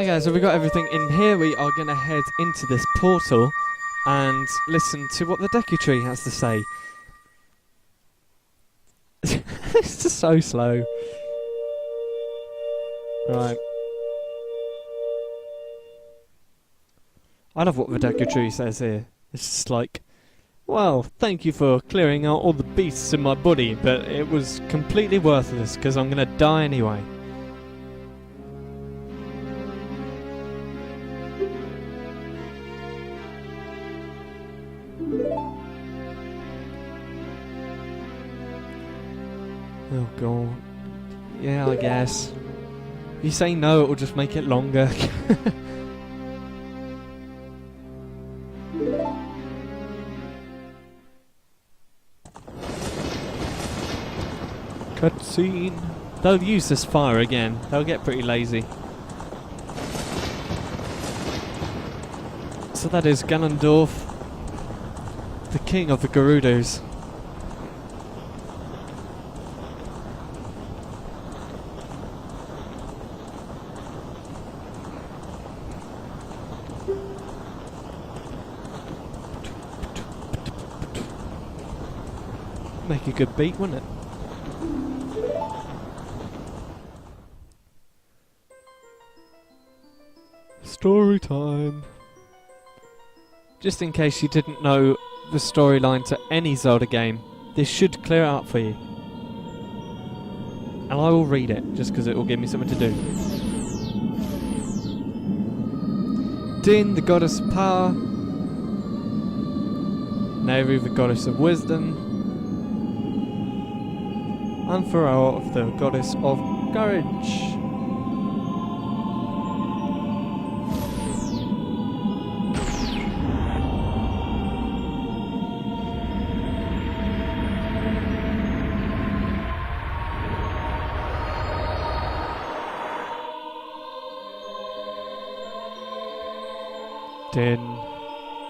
Okay, so we got everything in here. We are going to head into this portal and listen to what the Deku Tree has to say. It's just so slow. Right. I love what the Deku Tree says here. It's just like, well, thank you for clearing out all the beasts in my body, but it was completely worthless because I'm going to die anyway. Oh god. Yeah, I guess. If you say no, it will just make it longer. Cutscene. They'll use this fire again. They'll get pretty lazy. So that is Ganondorf, the king of the Gerudos. Make a good beat, wouldn't it? Story time. Just in case you didn't know the storyline to any Zelda game, this should clear it up for you. And I will read it, just because it will give me something to do. Din, the goddess of power. Nehru, the goddess of wisdom. And Pharao, the goddess of courage. Din,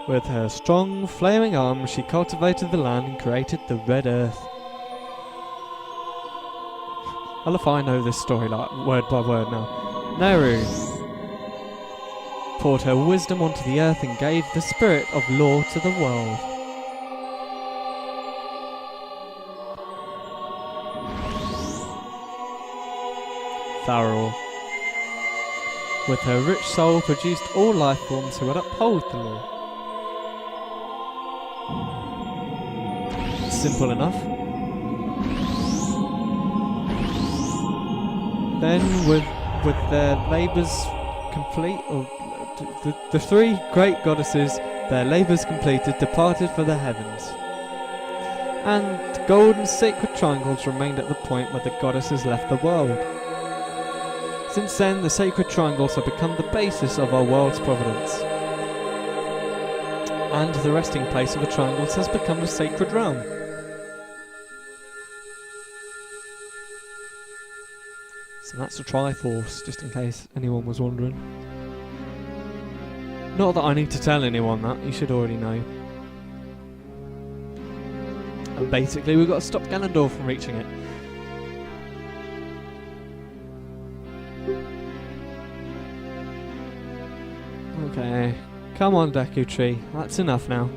with her strong, flaming arms, she cultivated the land and created the Red Earth. I love how I know this story like word by word now. Nehru poured her wisdom onto the earth and gave the spirit of law to the world. Pharao, with her rich soul, produced all life forms who would uphold the law. Simple enough. Then, with their labours complete, or the three great goddesses, their labours completed, departed for the heavens. And golden sacred triangles remained at the point where the goddesses left the world. Since then, the sacred triangles have become the basis of our world's providence. And the resting place of the triangles has become the sacred realm. So that's the Triforce, just in case anyone was wondering. Not that I need to tell anyone that, you should already know. And basically we've got to stop Ganondorf from reaching it. Okay, come on Deku Tree, that's enough now.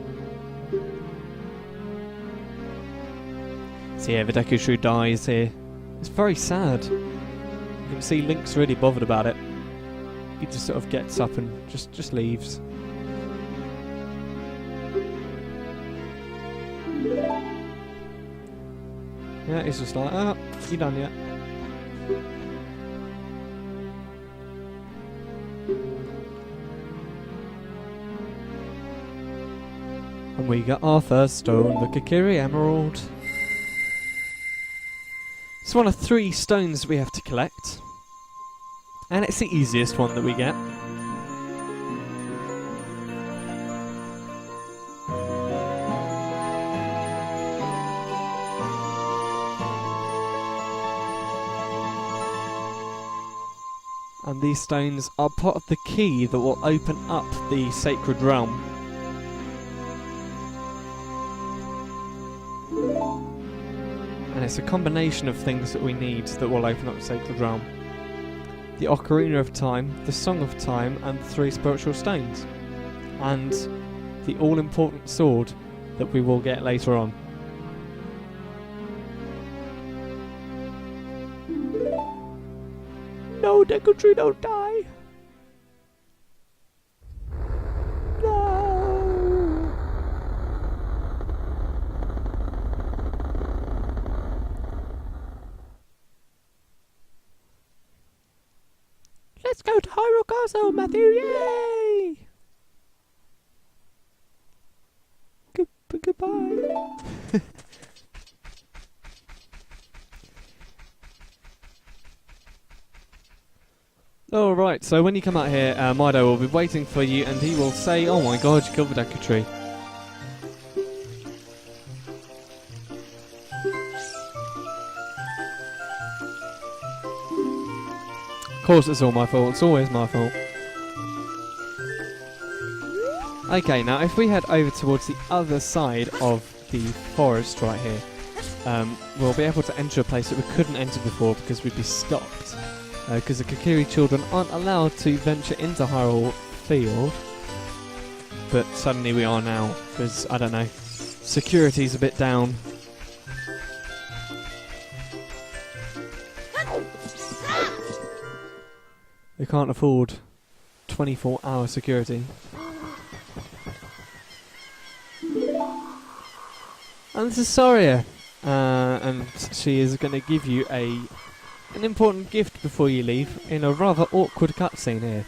So yeah, the Deku Tree dies here. It's very sad. You can see Link's really bothered about it. He just sort of gets up and just leaves. Yeah, he's just like, ah, you done yet? And we got our first stone, the Kokiri Emerald. It's one of 3 stones we have to collect. And it's the easiest one that we get. And these stones are part of the key that will open up the sacred realm. And it's a combination of things that we need that will open up the sacred realm. the Ocarina of Time, the Song of Time, and the 3 spiritual stones. And the all-important sword that we will get later on. No, Deku Tree, don't die! No! Let's go to Hyrule Castle, Matthew! Yay! Goodbye. Alright, so when you come out here, Mido will be waiting for you and he will say, oh my god, you killed the Deku Tree. Of course it's all my fault, it's always my fault. Okay, now if we head over towards the other side of the forest right here, we'll be able to enter a place that we couldn't enter before because we'd be stopped. Because the Kokiri children aren't allowed to venture into Hyrule Field. But suddenly we are now, because, I don't know, security's a bit down. We can't afford 24-hour security. And this is Saria, and she is going to give you an important gift before you leave in a rather awkward cutscene here.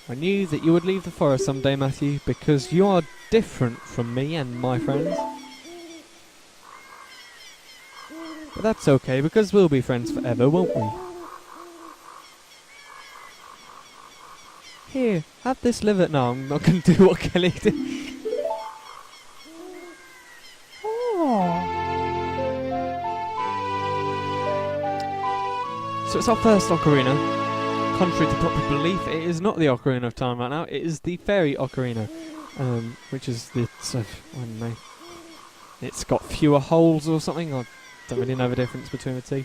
I knew that you would leave the forest someday, Matthew, because you are different from me and my friends. But that's okay, because we'll be friends forever, won't we? Here, have this liver. No, I'm not going to do what Kelly did. So it's our first Ocarina. Contrary to popular belief, it is not the Ocarina of Time right now, it is the Fairy Ocarina. Which is the, I don't know, it's got fewer holes or something, I don't really know the difference between the two.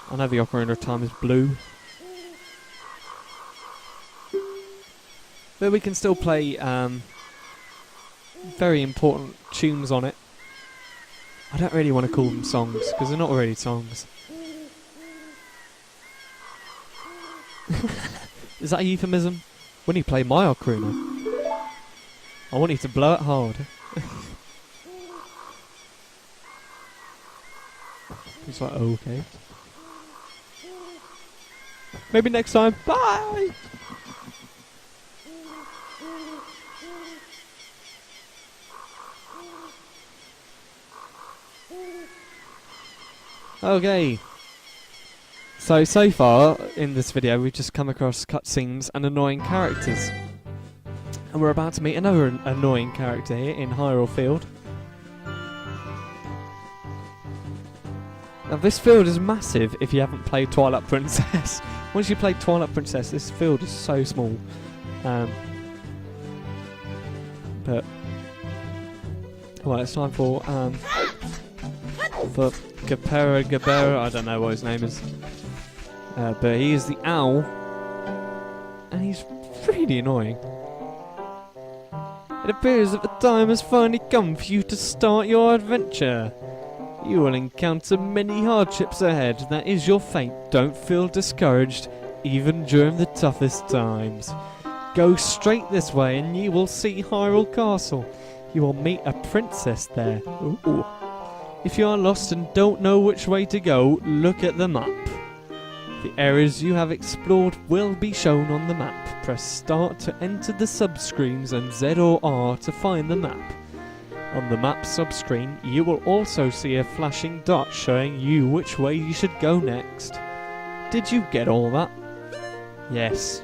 I know the Ocarina of Time is blue. But we can still play very important tunes on it. I don't really want to call them songs, because they're not really songs. Is that a euphemism? When you play my Ocarina, I want you to blow it hard. It's like, okay. Maybe next time. Bye! Okay. So far in this video we've just come across cutscenes and annoying characters. And we're about to meet another annoying character here in Hyrule Field. Now this field is massive if you haven't played Twilight Princess. Once you play Twilight Princess, this field is so small. But well, it's time for Gabera, I don't know what his name is. But he is the owl, and he's really annoying. It appears that the time has finally come for you to start your adventure. You will encounter many hardships ahead. That is your fate. Don't feel discouraged, even during the toughest times. Go straight this way and you will see Hyrule Castle. You will meet a princess there. Ooh. If you are lost and don't know which way to go, look at the map. The areas you have explored will be shown on the map. Press start to enter the subscreens and Z or R to find the map. On the map subscreen, you will also see a flashing dot showing you which way you should go next. Did you get all that? Yes.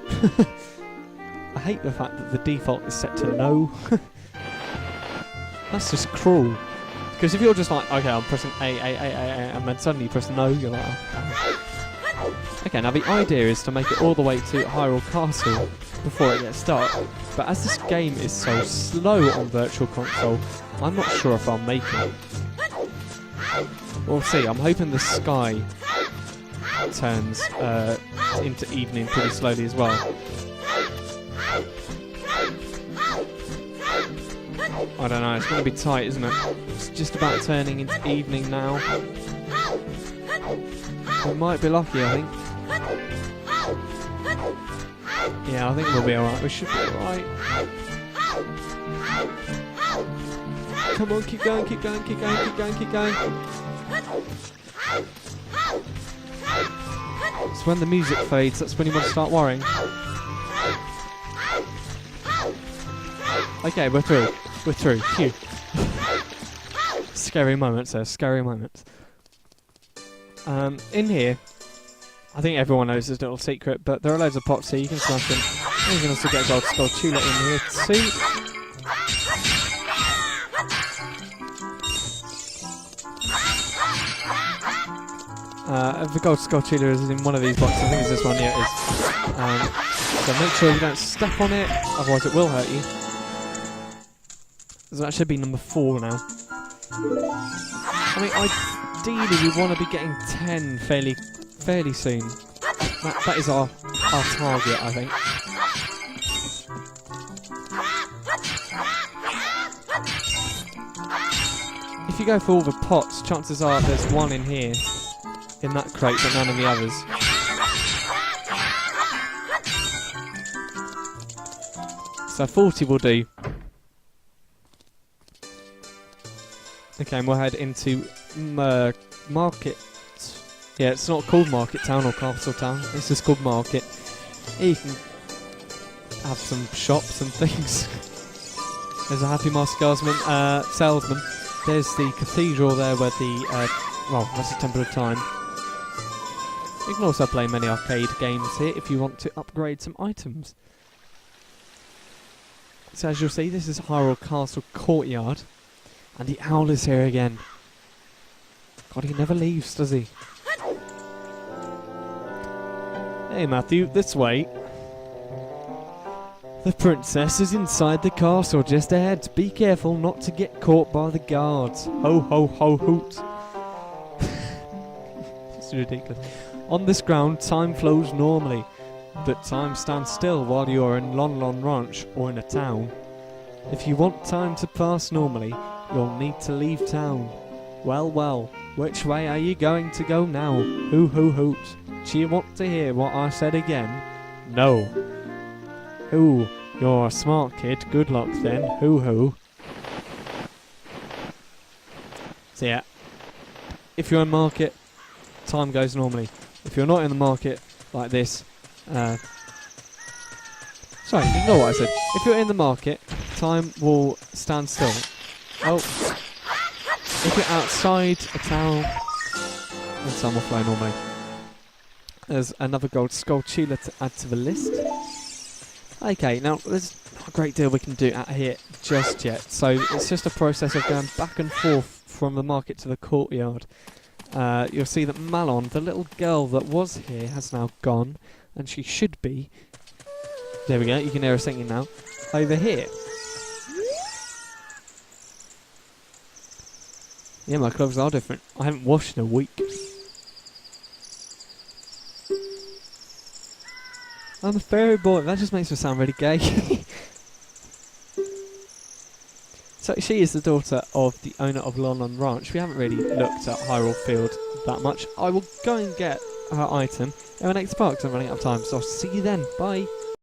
I hate the fact that the default is set to no. That's just cruel. Because if you're just like, okay, I'm pressing A, and then suddenly you press no, you're like, oh. Okay, now the idea is to make it all the way to Hyrule Castle before it gets dark. But as this game is so slow on Virtual Console, I'm not sure if I'll make it. We'll see, I'm hoping the sky turns into evening pretty slowly as well. I don't know, it's going to be tight, isn't it? It's just about turning into evening now. We might be lucky, I think. Yeah, I think we'll be alright. We should be alright. Come on, keep going, keep going, keep going, keep going, keep going. It's when the music fades, that's when you want to start worrying. Okay, we're through. We're through. Phew. Scary moments there, scary moments. In here, I think everyone knows this little secret, but there are loads of pots here, you can smash them. And you can also get a gold skull tulip in here too. The gold skull tulip is in one of these boxes, I think it's this one, yeah it is. So make sure you don't step on it, otherwise it will hurt you. So that should be number 4 now. I mean, ideally we want to be getting 10 fairly soon. That is our target, I think. If you go for all the pots, chances are there's one in here, in that crate, but none in the others. So 40 will do. Okay, and we'll head into Market. Yeah, it's not called Market Town or Castle Town. It's just called Market. Here you can have some shops and things. There's a happy mask salesman. There's the cathedral there where the well, that's the Temple of Time. You can also play many arcade games here if you want to upgrade some items. So as you'll see, this is Hyrule Castle Courtyard. And the owl is here again. God, he never leaves, does he? Hey Matthew, this way. The princess is inside the castle just ahead. Be careful not to get caught by the guards. Ho ho ho hoot. It's ridiculous. On this ground, time flows normally, but time stands still while you are in Lon Lon Ranch or in a town. If you want time to pass normally, you'll need to leave town. Well, well, which way are you going to go now? Hoo hoo hoot. Do you want to hear what I said again? No. Ooh, you're a smart kid. Good luck then. Hoo hoo. So yeah, if you're in market, time goes normally. If you're not in the market, like this, sorry, ignore what I said. If you're in the market, time will stand still. Oh, if you're outside a town, then time will flow normally. There's another gold skull tulip to add to the list. Okay, now there's not a great deal we can do out here just yet, so it's just a process of going back and forth from the market to the courtyard. You'll see that Malon, the little girl that was here, has now gone, and she should be, there we go, you can hear her singing now, over here. Yeah, my clothes are different. I haven't washed in a week. I'm a fairy boy. That just makes me sound really gay. So she is the daughter of the owner of Lon Lon Ranch. We haven't really looked at Hyrule Field that much. I will go and get her item in the next part because I'm running out of time. So I'll see you then. Bye.